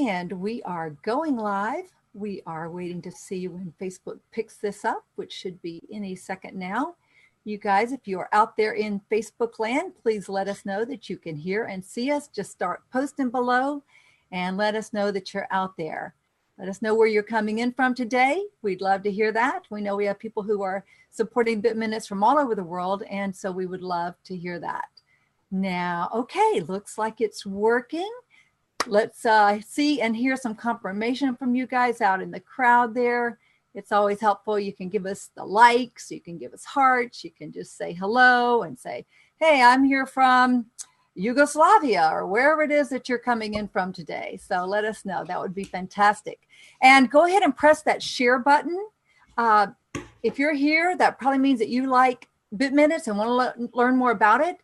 And we are going live. We are waiting to see when Facebook picks this up, which should be any second now. You guys, if you are out there in Facebook land, please let us know that you can hear and see us. Just start posting below and let us know that you're out there. Let us know where you're coming in from today. We'd love to hear that. We know we have people who are supporting BitMinutes from all over the world, and so we would love to hear that. Now, okay, looks like it's working. Let's see and hear some confirmation from you guys out in the crowd there. It's always helpful. You can give us the likes, you can give us hearts, you can just say hello and say, hey, I'm here from Yugoslavia or wherever it is that you're coming in from today. So let us know. That would be fantastic. And go ahead and press that share button. If you're here, that probably means that you like BitMinutes and want to learn more about it.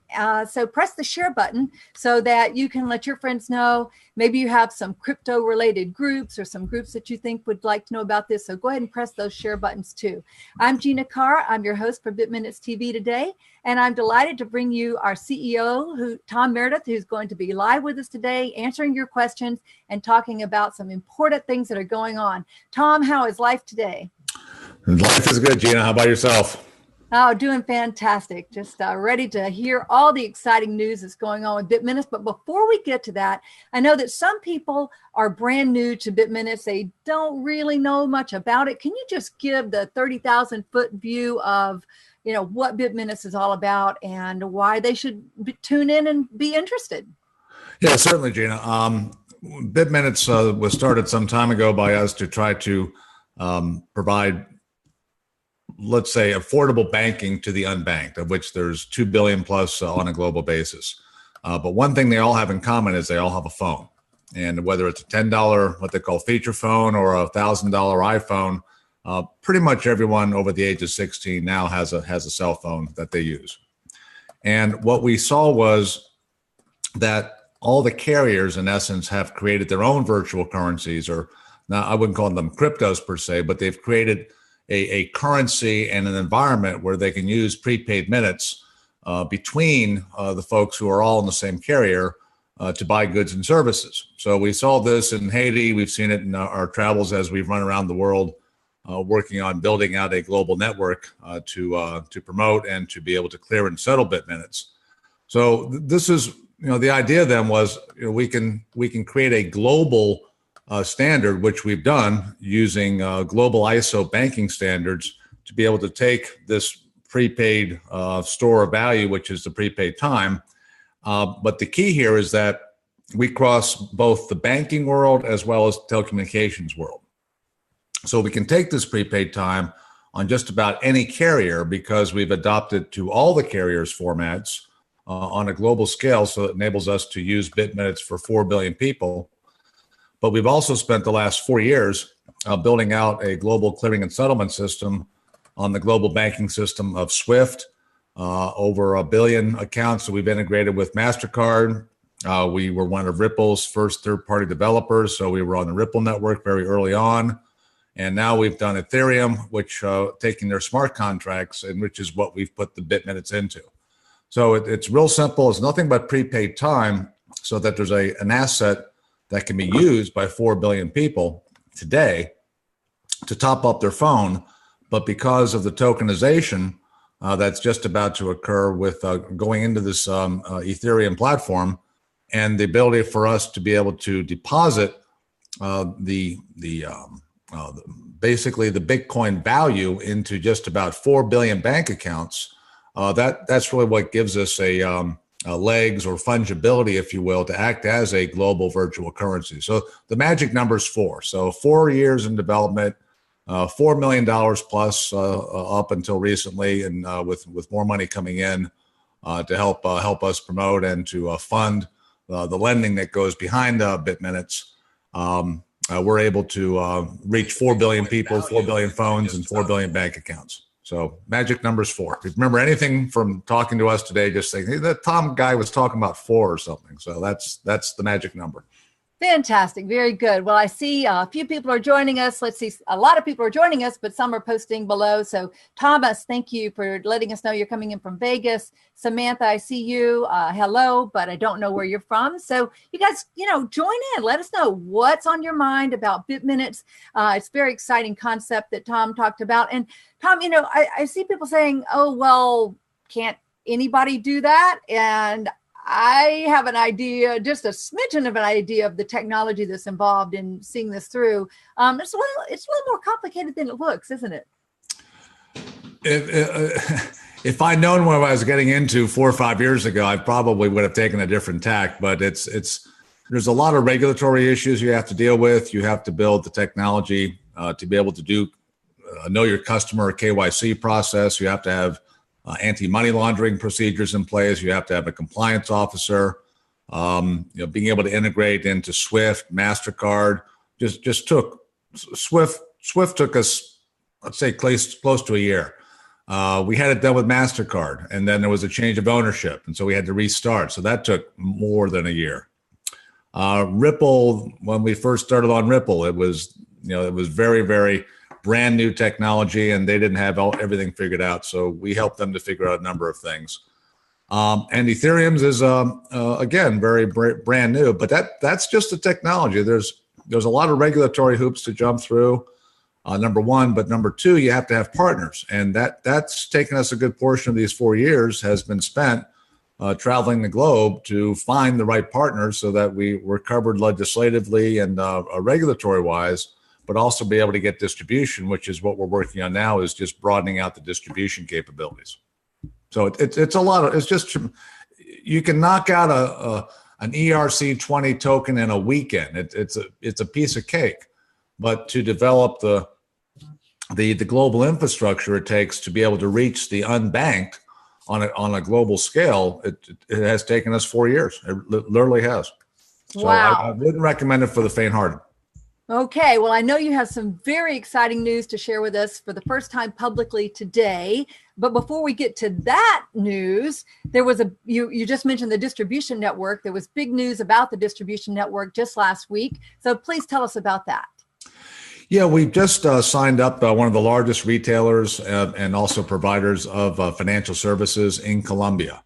So press the share button so that you can let your friends know. Maybe you have some crypto related groups or some groups that you think would like to know about this. So go ahead and press those share buttons too. I'm Gina Carr. I'm your host for BitMinutes TV today. And I'm delighted to bring you our CEO, Tom Meredith, who's going to be live with us today, answering your questions and talking about some important things that are going on. Tom, how is life today? Life is good, Gina. How about yourself? Oh, doing fantastic. Just ready to hear all the exciting news that's going on with BitMinutes. But before we get to that, I know that some people are brand new to BitMinutes. They don't really know much about it. Can you just give the 30,000 foot view of, what BitMinutes is all about and why they should tune in and be interested? Yeah, certainly, Gina. BitMinutes was started some time ago by us to try to provide, let's say, affordable banking to the unbanked, of which there's 2 billion plus on a global basis. But one thing they all have in common is they all have a phone. And whether it's a $10, what they call feature phone, or a $1,000 iPhone, pretty much everyone over the age of 16 now has a cell phone that they use. And what we saw was that all the carriers, in essence, have created their own virtual currencies, or now I wouldn't call them cryptos per se, but they've created a currency and an environment where they can use prepaid minutes between the folks who are all in the same carrier to buy goods and services. So we saw this in Haiti. We've seen it in our travels as we've run around the world, working on building out a global network to promote and to be able to clear and settle BitMinutes. So this is, the idea then was, we can create a global standard, which we've done using global ISO banking standards to be able to take this prepaid store of value, which is the prepaid time. But the key here is that we cross both the banking world as well as telecommunications world. So we can take this prepaid time on just about any carrier because we've adopted to all the carriers' formats on a global scale. So it enables us to use BitMinutes for 4 billion people. But we've also spent the last 4 years building out a global clearing and settlement system on the global banking system of SWIFT, over 1 billion accounts that we've integrated with MasterCard. We were one of Ripple's first third-party developers, so we were on the Ripple network very early on. And now we've done Ethereum, which taking their smart contracts, and which is what we've put the BitMinutes into. So it's real simple. It's nothing but prepaid time so that there's an asset that can be used by 4 billion people today to top up their phone. But because of the tokenization that's just about to occur with going into this Ethereum platform, and the ability for us to be able to deposit basically the Bitcoin value into just about 4 billion bank accounts, that's really what gives us a legs or fungibility, if you will, to act as a global virtual currency. So the magic number is 4. So 4 years in development, $4 million plus up until recently, and with more money coming in to help us promote and to fund the lending that goes behind BitMinutes. We're able to reach 4 billion people, 4 billion phones, and 4 billion bank accounts. So magic number is 4. If you remember anything from talking to us today, just say, hey, that Tom guy was talking about 4 or something. So that's the magic number. Fantastic. Very good. Well, I see a few people are joining us. Let's see. A lot of people are joining us, but some are posting below. So Thomas, thank you for letting us know you're coming in from Vegas. Samantha, I see you. Hello, but I don't know where you're from. So you guys, join in. Let us know what's on your mind about BitMinutes. It's a very exciting concept that Tom talked about. And Tom, I see people saying, oh, well, can't anybody do that? And I have an idea, just a smidgen of an idea of the technology that's involved in seeing this through. It's a little more complicated than it looks, isn't it? If I'd known what I was getting into 4 or 5 years ago, I probably would have taken a different tack. But there's a lot of regulatory issues you have to deal with. You have to build the technology to be able to do know your customer KYC process. You have to have anti-money laundering procedures in place. You have to have a compliance officer. Being able to integrate into Swift, MasterCard, just took Swift took us, let's say, close to a year. We had it done with MasterCard, and then there was a change of ownership, and so we had to restart. So that took more than a year. Ripple, when we first started on Ripple, it was very, very brand new technology, and they didn't have everything figured out. So we helped them to figure out a number of things. And Ethereum's is again very brand new, but that's just the technology. There's a lot of regulatory hoops to jump through. Number one, but number two, you have to have partners, and that's taken us a good portion of these 4 years has been spent traveling the globe to find the right partners so that we're covered legislatively and regulatory wise, but also be able to get distribution, which is what we're working on now, is just broadening out the distribution capabilities. So it's a lot of, it's just, you can knock out an ERC20 token in a weekend. It's a piece of cake, but to develop the global infrastructure it takes to be able to reach the unbanked on a global scale, it has taken us 4 years. It literally has. So wow. I wouldn't recommend it for the faint-hearted. Okay, well, I know you have some very exciting news to share with us for the first time publicly today. But before we get to that news, there was you just mentioned the distribution network. There was big news about the distribution network just last week. So please tell us about that. Yeah, we just signed up one of the largest retailers and also providers of financial services in Colombia.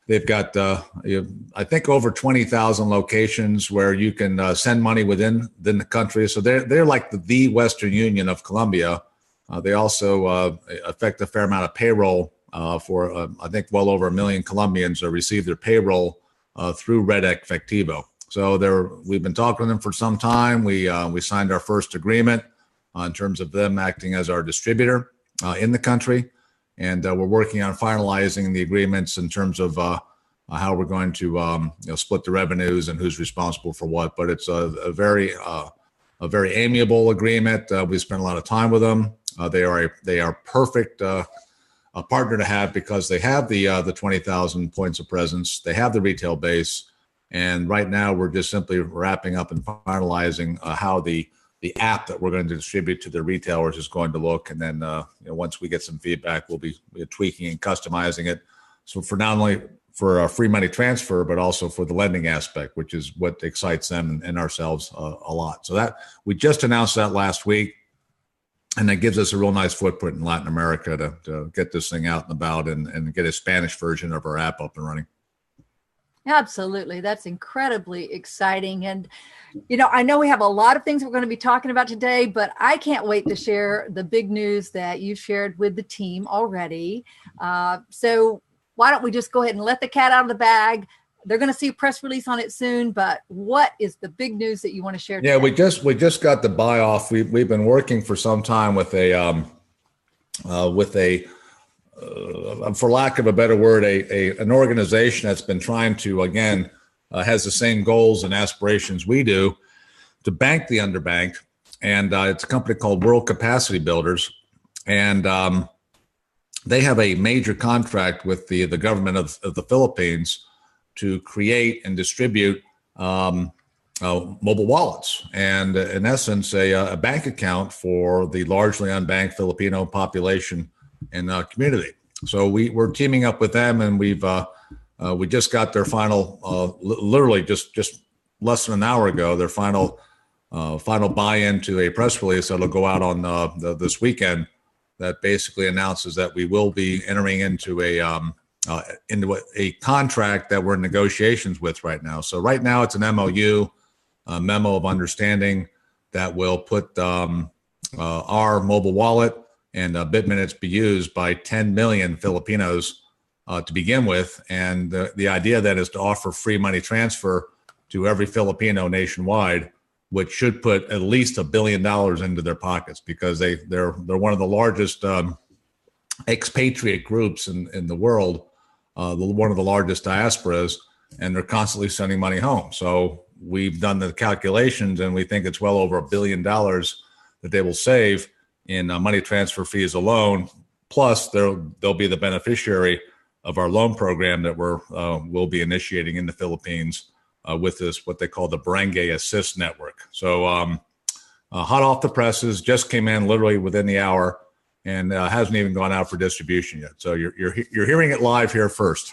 They've got, I think, over 20,000 locations where you can send money within the country. So they're like the Western Union of Colombia. They also affect a fair amount of payroll for, I think, well over 1 million Colombians receive their payroll through Red Efectivo. So we've been talking to them for some time. We signed our first agreement in terms of them acting as our distributor in the country. And we're working on finalizing the agreements in terms of how we're going to split the revenues and who's responsible for what. But it's a very amiable agreement. We spent a lot of time with them. They are perfect a partner to have because they have the 20,000 points of presence. They have the retail base, and right now we're just simply wrapping up and finalizing how the app that we're going to distribute to the retailers is going to look. And then once we get some feedback, we'll be tweaking and customizing it. So for not only for free money transfer, but also for the lending aspect, which is what excites them and ourselves a lot. So that we just announced that last week, and that gives us a real nice footprint in Latin America to get this thing out and about and get a Spanish version of our app up and running. Absolutely. That's incredibly exciting. And, I know we have a lot of things we're going to be talking about today, but I can't wait to share the big news that you shared with the team already. So why don't we just go ahead and let the cat out of the bag? They're going to see a press release on it soon, but what is the big news that you want to share today? Yeah, we just got the buy off. We've been working for some time with for lack of a better word, an organization that's been trying to, again, has the same goals and aspirations we do to bank the underbanked. And it's a company called World Capacity Builders. And they have a major contract with the government of the Philippines to create and distribute mobile wallets. And in essence, a bank account for the largely unbanked Filipino population and community. So we're teaming up with them, and we just got their final, literally just less than an hour ago, their final buy-in to a press release that'll go out on this weekend that basically announces that we will be entering into a contract that we're in negotiations with right now. So right now it's an MOU, a memo of understanding that will put our mobile wallet and BitMinutes be used by 10 million Filipinos to begin with. And the idea then is to offer free money transfer to every Filipino nationwide, which should put at least $1 billion into their pockets, because they're one of the largest expatriate groups in the world, one of the largest diasporas, and they're constantly sending money home. So we've done the calculations, and we think it's well over $1 billion that they will save in money transfer fees alone. Plus, they'll be the beneficiary of our loan program that we'll be initiating in the Philippines with this, what they call the Barangay Assist Network. So hot off the presses, just came in literally within the hour, and hasn't even gone out for distribution yet. So you're hearing it live here first.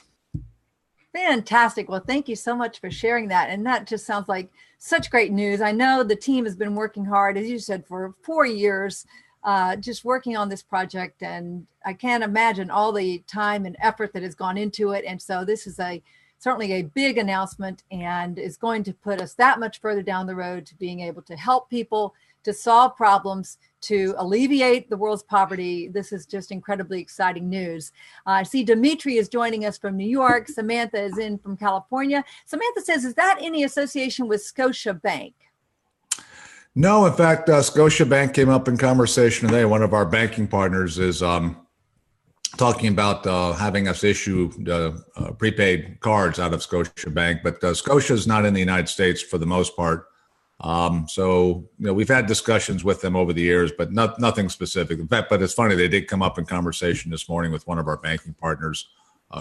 Fantastic. Well, thank you so much for sharing that. And that just sounds like such great news. I know the team has been working hard, as you said, for 4 years, just working on this project. And I can't imagine all the time and effort that has gone into it. And so this is certainly a big announcement, and is going to put us that much further down the road to being able to help people, to solve problems, to alleviate the world's poverty. This is just incredibly exciting news. I see Dimitri is joining us from New York. Samantha is in from California. Samantha says, is that any association with Scotia Bank? No, in fact, Scotia Bank came up in conversation today. One of our banking partners is talking about having us issue prepaid cards out of Scotia Bank, but Scotia is not in the United States for the most part. So, we've had discussions with them over the years, but nothing specific. In fact, but it's funny, they did come up in conversation this morning with one of our banking partners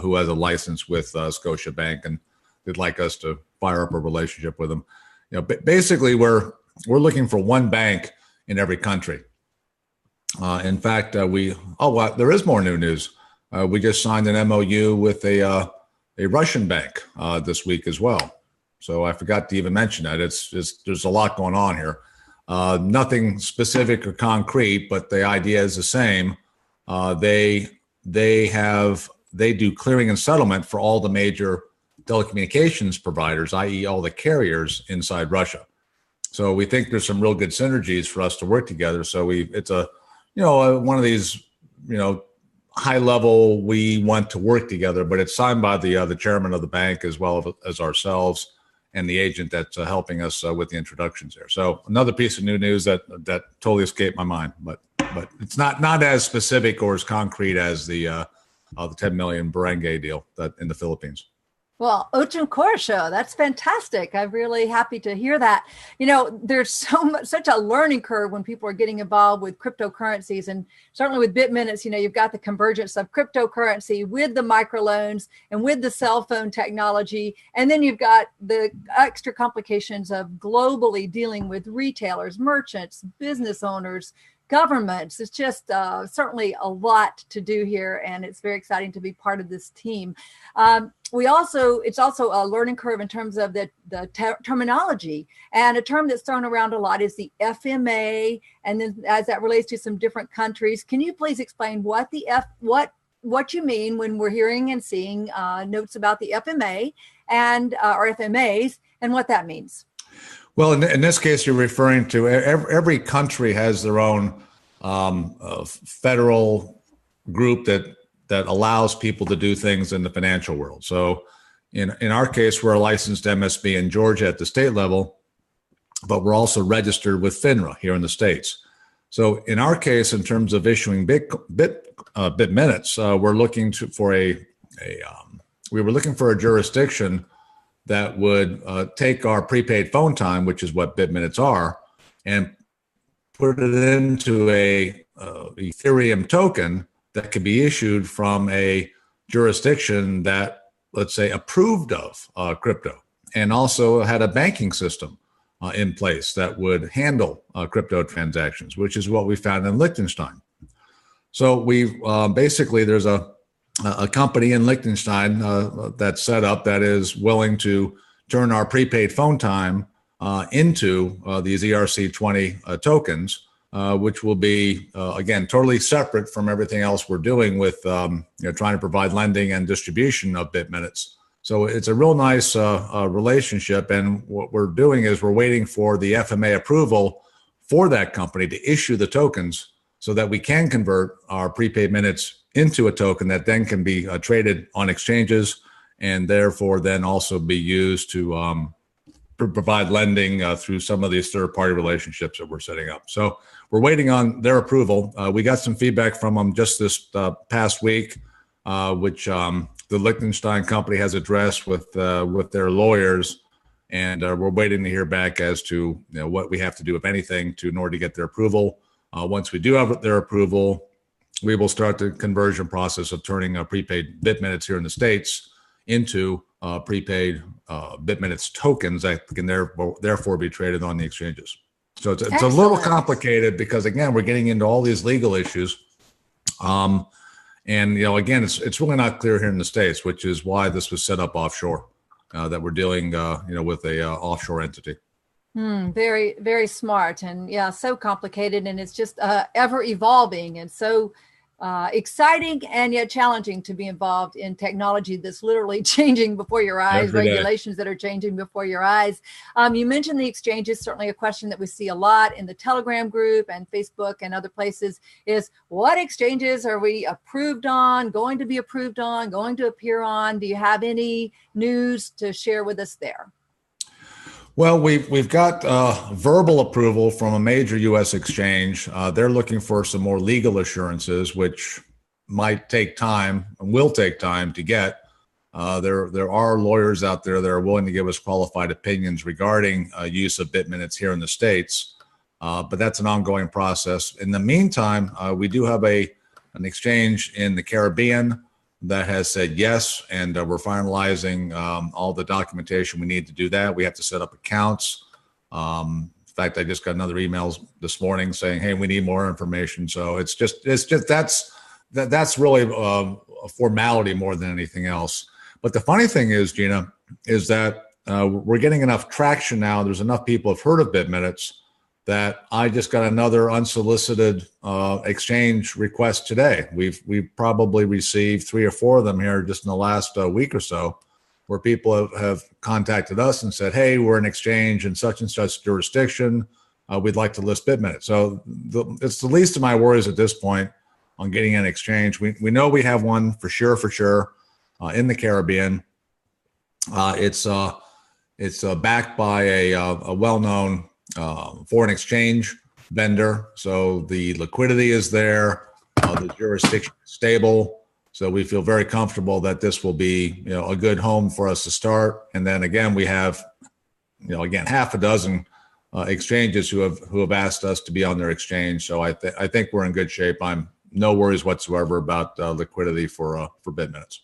who has a license with Scotia Bank, and they'd like us to fire up a relationship with them. Basically, we're looking for one bank in every country. In fact, there is more new news. We just signed an MOU with a Russian bank this week as well. So I forgot to even mention that. There's a lot going on here. Nothing specific or concrete, but the idea is the same. They do clearing and settlement for all the major telecommunications providers, i.e., all the carriers inside Russia. So we think there's some real good synergies for us to work together. So it's one of these, high level, we want to work together, but it's signed by the chairman of the bank as well as ourselves and the agent that's helping us with the introductions there. So another piece of new news that totally escaped my mind, but it's not as specific or as concrete as the 10 million barangay deal in the Philippines. Well, Ochun Korsho, that's fantastic. I'm really happy to hear that. There's such a learning curve when people are getting involved with cryptocurrencies, and certainly with BitMinutes, you've got the convergence of cryptocurrency with the microloans and with the cell phone technology. And then you've got the extra complications of globally dealing with retailers, merchants, business owners, governments. It's just certainly a lot to do here, and it's very exciting to be part of this team. It's also a learning curve in terms of the terminology, and a term that's thrown around a lot is the FMA, and then as that relates to some different countries. Can you please explain what you mean when we're hearing and seeing notes about the FMA and or FMAs, and what that means? Well, in this case, you're referring to every country has their own federal group that allows people to do things in the financial world. So in our case, we're a licensed MSB in Georgia at the state level, but we're also registered with FINRA here in the States. So in our case, in terms of issuing BitMinutes, we're looking for a jurisdiction that would take our prepaid phone time, which is what BitMinutes are, and put it into a Ethereum token that could be issued from a jurisdiction that, let's say, approved of crypto, and also had a banking system in place that would handle crypto transactions, which is what we found in Lichtenstein. So we basically, there's a company in Liechtenstein that's set up that is willing to turn our prepaid phone time into these ERC20 tokens, which will be, again, totally separate from everything else we're doing with trying to provide lending and distribution of BitMinutes. So it's a real nice relationship. And what we're doing is we're waiting for the FMA approval for that company to issue the tokens so that we can convert our prepaid minutes into a token that then can be traded on exchanges and therefore then also be used to provide lending through some of these third-party relationships that we're setting up. So we're waiting on their approval. We got some feedback from them just this past week, which the Lichtenstein company has addressed with their lawyers, and we're waiting to hear back as to what we have to do, if anything, in order to get their approval. Once we do have their approval, we will start the conversion process of turning prepaid BitMinutes here in the States into prepaid BitMinutes tokens that can therefore be traded on the exchanges. So it's a little complicated because, again, we're getting into all these legal issues. And, again, it's really not clear here in the States, which is why this was set up offshore, that we're dealing, with a offshore entity. Very, very smart. And yeah, so complicated. And it's just ever evolving and so exciting and yet challenging to be involved in technology that's literally changing before your eyes, regulations that are changing before your eyes. You mentioned the exchanges, certainly a question that we see a lot in the Telegram group and Facebook and other places is what exchanges are we approved on, going to be approved on, going to appear on? Do you have any news to share with us there? Well, we've got verbal approval from a major U.S. exchange. They're looking for some more legal assurances, which might take time and will take time to get. There are lawyers out there that are willing to give us qualified opinions regarding use of BitMinutes here in the States, but that's an ongoing process. In the meantime, we do have an exchange in the Caribbean that has said yes, and we're finalizing all the documentation we need to do that. We have to set up accounts. In fact, I just got another email this morning saying, "Hey, we need more information." So it's just that's really a formality more than anything else. But the funny thing is, Gina, is that we're getting enough traction now. There's enough people have heard of BitMinutes that I just got another unsolicited exchange request today. We've probably received 3 or 4 of them here just in the last week or so, where people have contacted us and said, "Hey, we're an exchange in such and such jurisdiction. We'd like to list BitMinutes." So it's the least of my worries at this point on getting an exchange. We know we have one for sure in the Caribbean. It's backed by a well-known foreign exchange vendor, so the liquidity is there, the jurisdiction is stable, so we feel very comfortable that this will be a good home for us to start. And then again, we have again half a dozen exchanges who have asked us to be on their exchange, so I think we're in good shape. I'm no worries whatsoever about liquidity for BitMinutes.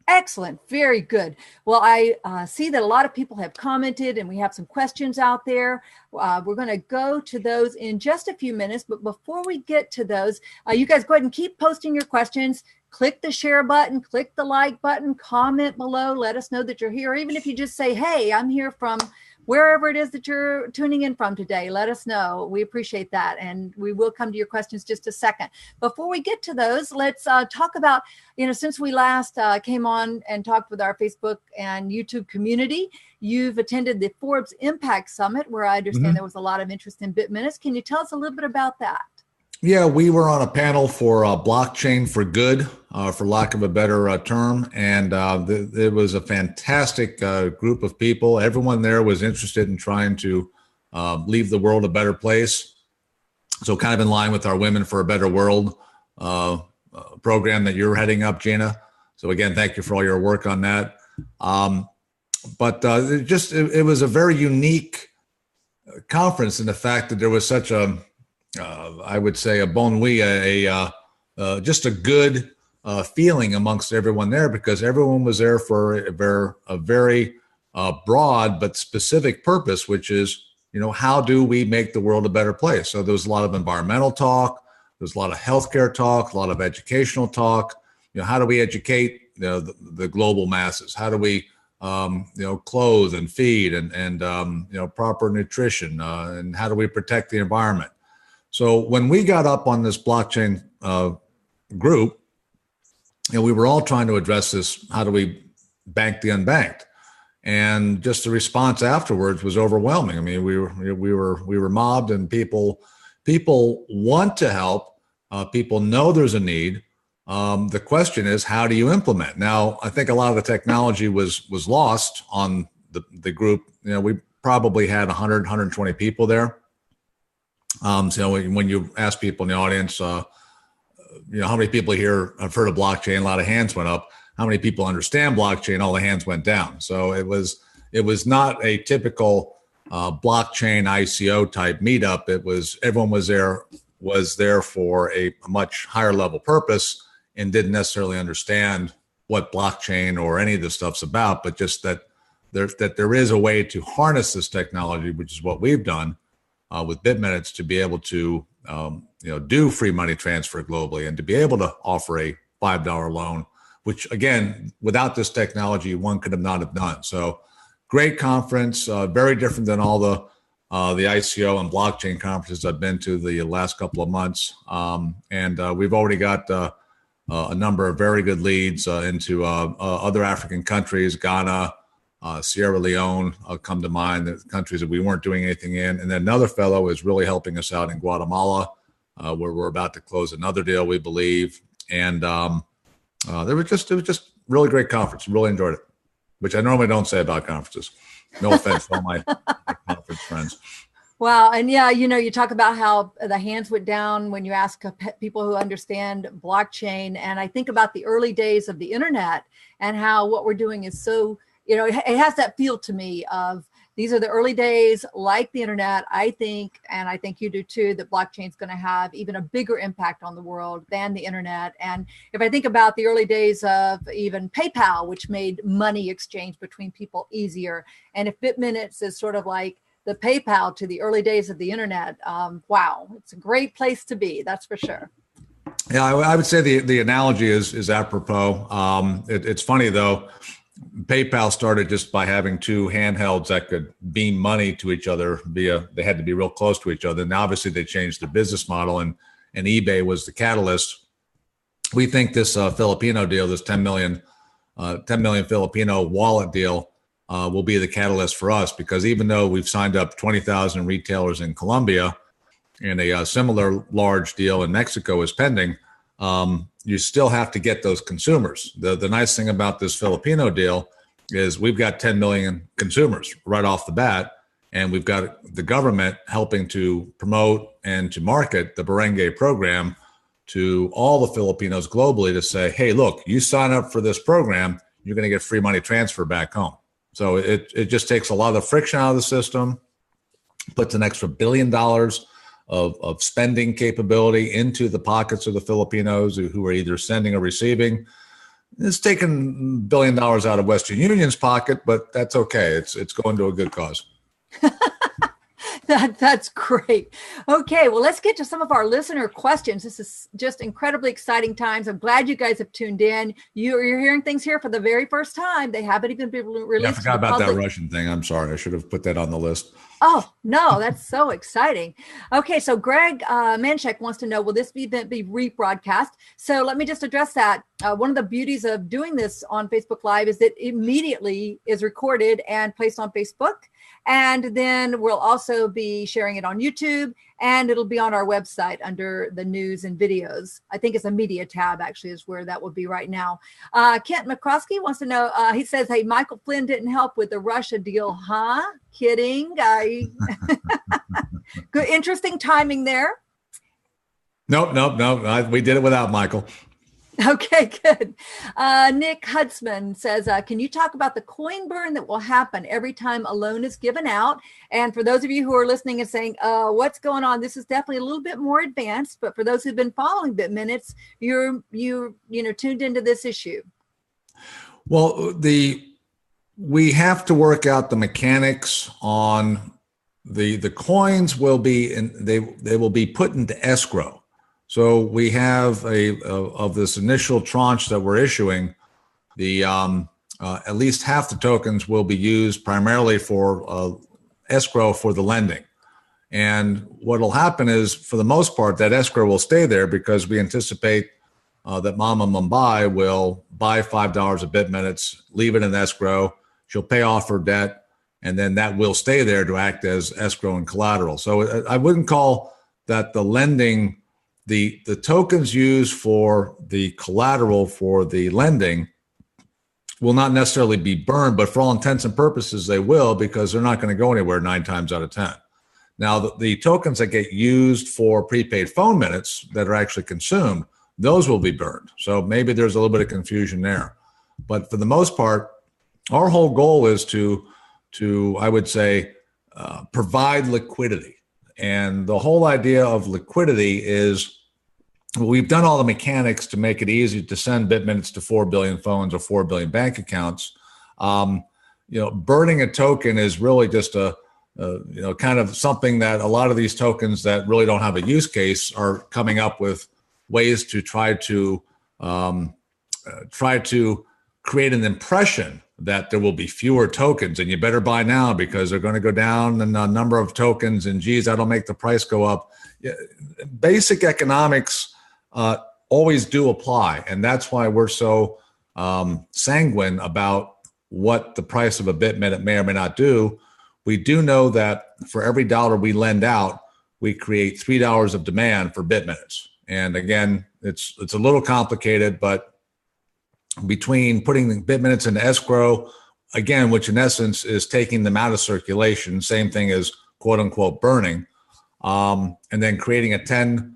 Excellent. Very good. Well, I see that a lot of people have commented and we have some questions out there. We're going to go to those in just a few minutes. But before we get to those, you guys go ahead and keep posting your questions. Click the share button, click the like button, comment below. Let us know that you're here. Even if you just say, "Hey, I'm here from wherever it is that you're tuning in from today," let us know. We appreciate that. And we will come to your questions just a second. Before we get to those, let's talk about, since we last came on and talked with our Facebook and YouTube community, you've attended the Forbes Impact Summit, where I understand there was a lot of interest in BitMinutes. Can you tell us a little bit about that? Yeah, we were on a panel for blockchain for good, for lack of a better term. And it was a fantastic group of people. Everyone there was interested in trying to leave the world a better place. So kind of in line with our Women for a Better World program that you're heading up, Gina. So again, thank you for all your work on that. But it was a very unique conference in the fact that there was such I would say a bon nuit, just a good feeling amongst everyone there, because everyone was there for a very broad but specific purpose, which is, how do we make the world a better place? So there was a lot of environmental talk, there's a lot of healthcare talk, a lot of educational talk. How do we educate the global masses? How do we clothe and feed and proper nutrition, and how do we protect the environment. So when we got up on this blockchain group, we were all trying to address this. How do we bank the unbanked? And just the response afterwards was overwhelming. I mean, we were mobbed, and people want to help. People know there's a need. The question is, how do you implement? Now, I think a lot of the technology was lost on the group. We probably had 100, 120 people there. So when you ask people in the audience, how many people here have heard of blockchain? A lot of hands went up. How many people understand blockchain? All the hands went down. So it was not a typical blockchain ICO type meetup. Everyone was there for a much higher level purpose and didn't necessarily understand what blockchain or any of this stuff's about, but just that there is a way to harness this technology, which is what we've done with BitMinutes, to be able to do free money transfer globally and to be able to offer a $5 loan, which again, without this technology, one could not have done. So great conference, very different than all the ICO and blockchain conferences I've been to the last couple of months. And we've already got a number of very good leads into other African countries, Ghana, Sierra Leone come to mind, the countries that we weren't doing anything in. And then another fellow is really helping us out in Guatemala, where we're about to close another deal, we believe. And it was just really great conference. Really enjoyed it, which I normally don't say about conferences. No offense to all my conference friends. Wow. And yeah, you talk about how the hands went down when you ask people who understand blockchain. And I think about the early days of the internet and how what we're doing is so, it has that feel to me of these are the early days like the internet. I think, and I think you do too, that blockchain is going to have even a bigger impact on the world than the internet. And if I think about the early days of even PayPal, which made money exchange between people easier. And if BitMinutes is sort of like the PayPal to the early days of the internet, wow, it's a great place to be. That's for sure. Yeah, I would say the analogy is apropos. It's funny though. PayPal started just by having two handhelds that could beam money to each other they had to be real close to each other. And obviously they changed their business model, and eBay was the catalyst. We think this Filipino deal, this 10 million Filipino wallet deal, will be the catalyst for us, because even though we've signed up 20,000 retailers in Colombia and a similar large deal in Mexico is pending, you still have to get those consumers. The nice thing about this Filipino deal is we've got 10 million consumers right off the bat, and we've got the government helping to promote and to market the Barangay program to all the Filipinos globally to say, hey, look, you sign up for this program, you're going to get free money transfer back home. So it just takes a lot of the friction out of the system, puts an extra $1 billion of spending capability into the pockets of the Filipinos who are either sending or receiving. It's taken $1 billion out of Western Union's pocket, but that's okay. It's going to a good cause. That's great. Okay, well, let's get to some of our listener questions. This is just incredibly exciting times. I'm glad you guys have tuned in. You're hearing things here for the very first time. They haven't even been released. Yeah, I forgot about that Russian thing. I'm sorry. I should have put that on the list. Oh, no, that's so exciting. Okay, so Greg Manchek wants to know, will this event be rebroadcast? So let me just address that. One of the beauties of doing this on Facebook Live is that it immediately is recorded and placed on Facebook. And then we'll also be sharing it on YouTube, and it'll be on our website under the news and videos. I think it's a media tab, actually, is where that would be right now. Kent McCroskey wants to know, he says, hey, Michael Flynn didn't help with the Russia deal, huh? Kidding. Good, interesting timing there. Nope. We did it without Michael. Okay, good. Nick Hudsman says, can you talk about the coin burn that will happen every time a loan is given out? And for those of you who are listening and saying, what's going on? This is definitely a little bit more advanced, but for those who've been following BitMinutes, you're tuned into this issue. Well, we have to work out the mechanics on the coins will be they will be put into escrow. So we have of this initial tranche that we're issuing, the at least half the tokens will be used primarily for escrow for the lending. And what will happen is, for the most part, that escrow will stay there because we anticipate that Mama Mumbai will buy $5 of BitMinutes, leave it in escrow. She'll pay off her debt, and then that will stay there to act as escrow and collateral. So I wouldn't call that the lending, the tokens used for the collateral for the lending will not necessarily be burned, but for all intents and purposes, they will, because they're not going to go anywhere 9 times out of 10. Now, the tokens that get used for prepaid phone minutes that are actually consumed, those will be burned. So maybe there's a little bit of confusion there. But for the most part, our whole goal is to I would say, provide liquidity. And the whole idea of liquidity is, we've done all the mechanics to make it easy to send BitMinutes to 4 billion phones or 4 billion bank accounts. Burning a token is really just kind of something that a lot of these tokens that really don't have a use case are coming up with ways to try to create an impression that there will be fewer tokens and you better buy now because they're going to go down in the number of tokens, and geez, that'll make the price go up. Basic economics always do apply, and that's why we're so sanguine about what the price of a BitMinute may or may not do. We do know that for every dollar we lend out, we create $3 of demand for BitMinutes. And again, it's a little complicated, but between putting the BitMinutes into escrow, again, which in essence is taking them out of circulation, same thing as quote unquote burning, and then creating a $10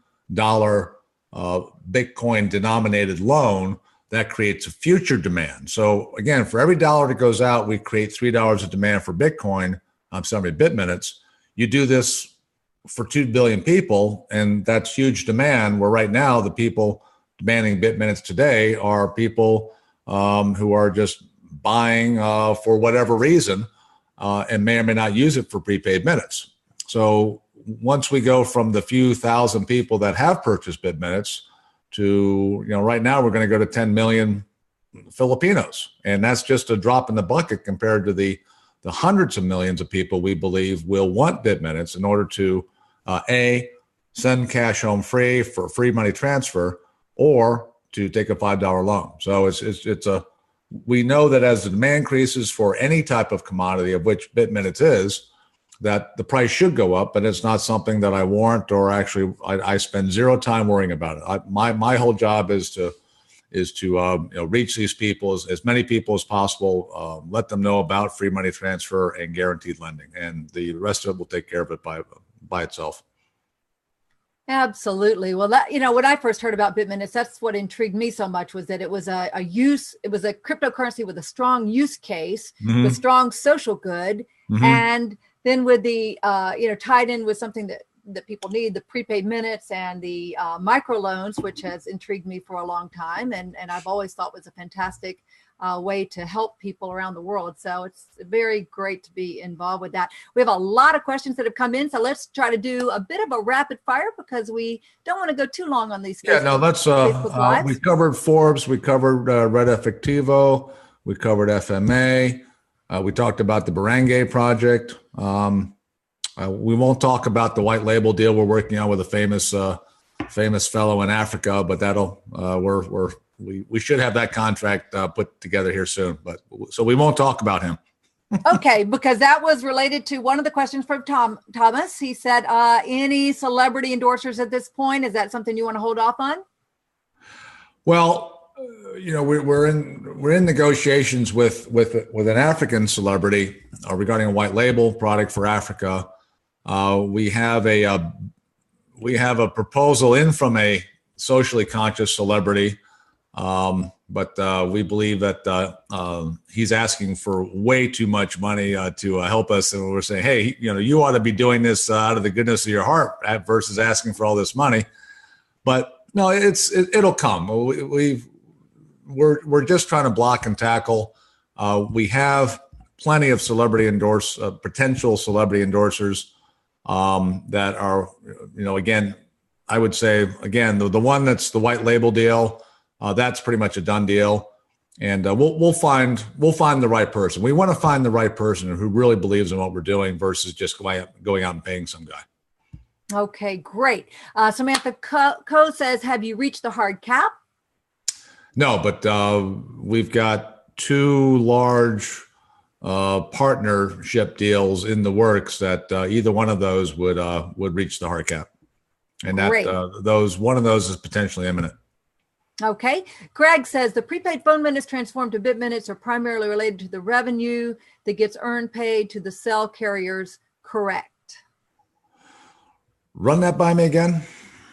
Bitcoin denominated loan, that creates a future demand. So again, for every dollar that goes out, we create $3 of demand for BitMinutes. You do this for 2 billion people, and that's huge demand, where right now the people demanding BitMinutes today are people who are just buying for whatever reason and may or may not use it for prepaid minutes. So once we go from the few thousand people that have purchased BitMinutes to, right now we're going to go to 10 million Filipinos. And that's just a drop in the bucket compared to the hundreds of millions of people we believe will want BitMinutes in order to, send cash home free for free money transfer, or to take a $5 loan. So we know that as the demand increases for any type of commodity, of which BitMinutes is, that the price should go up, but it's not something that I warrant, or actually I spend zero time worrying about it. My whole job is to reach these people, as many people as possible, let them know about free money transfer and guaranteed lending, and the rest of it will take care of it by itself. Absolutely. Well, when I first heard about BitMinutes, that's what intrigued me so much, was that it was a cryptocurrency with a strong use case, Mm-hmm. with strong social good, Mm-hmm. and then with the tied in with something that people need, the prepaid minutes and the microloans, which has intrigued me for a long time, and I've always thought was a fantastic way to help people around the world. So it's very great to be involved with that. We have a lot of questions that have come in, so let's try to do a bit of a rapid fire, because we don't want to go too long on these. Facebook Lives. We covered Forbes, we covered Red Efectivo, we covered FMA, we talked about the Barangay project. We won't talk about the white label deal we're working on with a famous fellow in Africa, but we should have that contract put together here soon. But so we won't talk about him. Okay, because that was related to one of the questions from Thomas. He said, any celebrity endorsers at this point? Is that something you want to hold off on? Well, we're in negotiations with an African celebrity regarding a white label product for Africa. We have a proposal in from a socially conscious celebrity, but we believe that he's asking for way too much money to help us, and we're saying, hey, you ought to be doing this out of the goodness of your heart versus asking for all this money. But no, it'll come. We're just trying to block and tackle. We have plenty of potential celebrity endorsers that are, again, I would say, again, the one that's the white label deal, that's pretty much a done deal. And we'll find the right person. We want to find the right person who really believes in what we're doing versus just going out and paying some guy. Okay, great. Samantha Co says, have you reached the hard cap? No, but we've got 2 large partnership deals in the works that either one of those would reach the hard cap, and Great. that one of those is potentially imminent. Okay. Greg says the prepaid phone minutes transformed to BitMinutes are primarily related to the revenue that gets earned paid to the cell carriers. Correct. Run that by me again.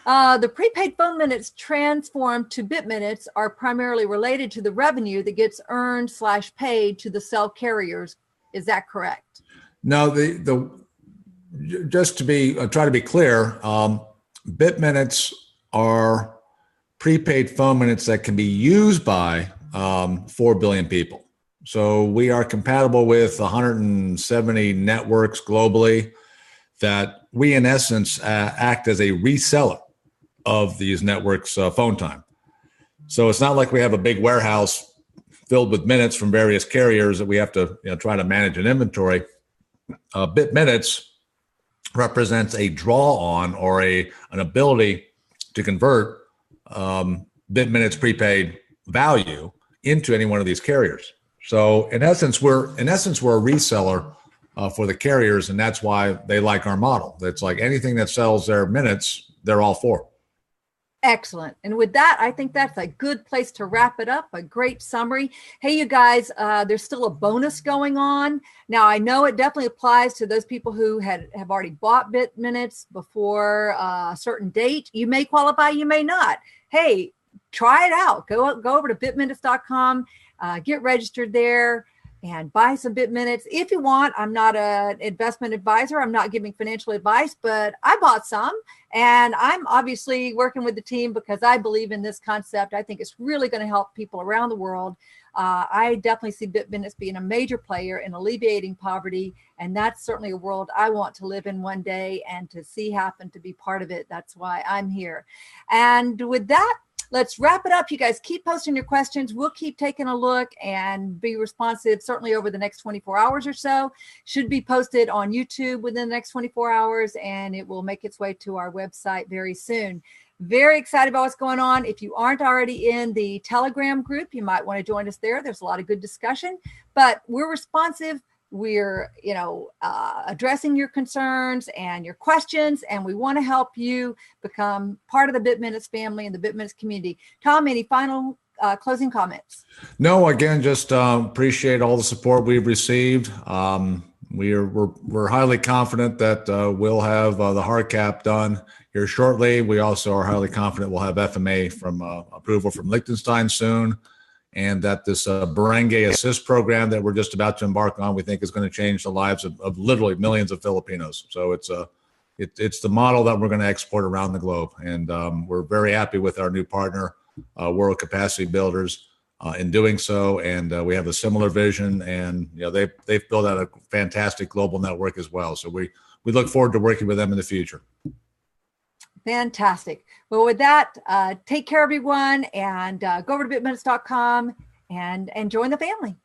The prepaid phone minutes transformed to BitMinutes are primarily related to the revenue that gets earned / paid to the cell carriers. Is that correct? No, just to try to be clear, BitMinutes are prepaid phone minutes that can be used by 4 billion people. So we are compatible with 170 networks globally that we, in essence, act as a reseller of these networks' phone time. So it's not like we have a big warehouse filled with minutes from various carriers that we have to try to manage an inventory. BitMinutes represents a draw on or an ability to convert BitMinutes prepaid value into any one of these carriers. So in essence, we're a reseller for the carriers, and that's why they like our model. It's like anything that sells their minutes, they're all for. Excellent. And with that, I think that's a good place to wrap it up. A great summary. Hey, you guys, there's still a bonus going on. Now, I know it definitely applies to those people who have already bought BitMinutes before a certain date. You may qualify, you may not. Hey, try it out. Go over to BitMinutes.com, get registered there, and buy some BitMinutes if you want. I'm not an investment advisor. I'm not giving financial advice, but I bought some, and I'm obviously working with the team because I believe in this concept. I think it's really going to help people around the world. I definitely see BitMinutes being a major player in alleviating poverty, and that's certainly a world I want to live in one day and to see happen, to be part of it. That's why I'm here. And with that, let's wrap it up. You guys keep posting your questions. We'll keep taking a look and be responsive certainly over the next 24 hours or so. Should be posted on YouTube within the next 24 hours, and it will make its way to our website very soon. Very excited about what's going on. If you aren't already in the Telegram group, you might want to join us there. There's a lot of good discussion, but we're responsive. We're, addressing your concerns and your questions, and we want to help you become part of the BitMinutes family and the BitMinutes community. Tom, any final closing comments? No, again, just appreciate all the support we've received. We're highly confident that we'll have the hard cap done here shortly. We also are highly confident we'll have FMA from approval from Lichtenstein soon, and that this Barangay Assist program that we're just about to embark on, we think is going to change the lives of literally millions of Filipinos. So it's the model that we're going to export around the globe, and we're very happy with our new partner, World Capacity Builders, in doing so. And we have a similar vision, and they've built out a fantastic global network as well. So we look forward to working with them in the future. Fantastic. Well, with that, take care, everyone, and go over to bitminutes.com and join the family.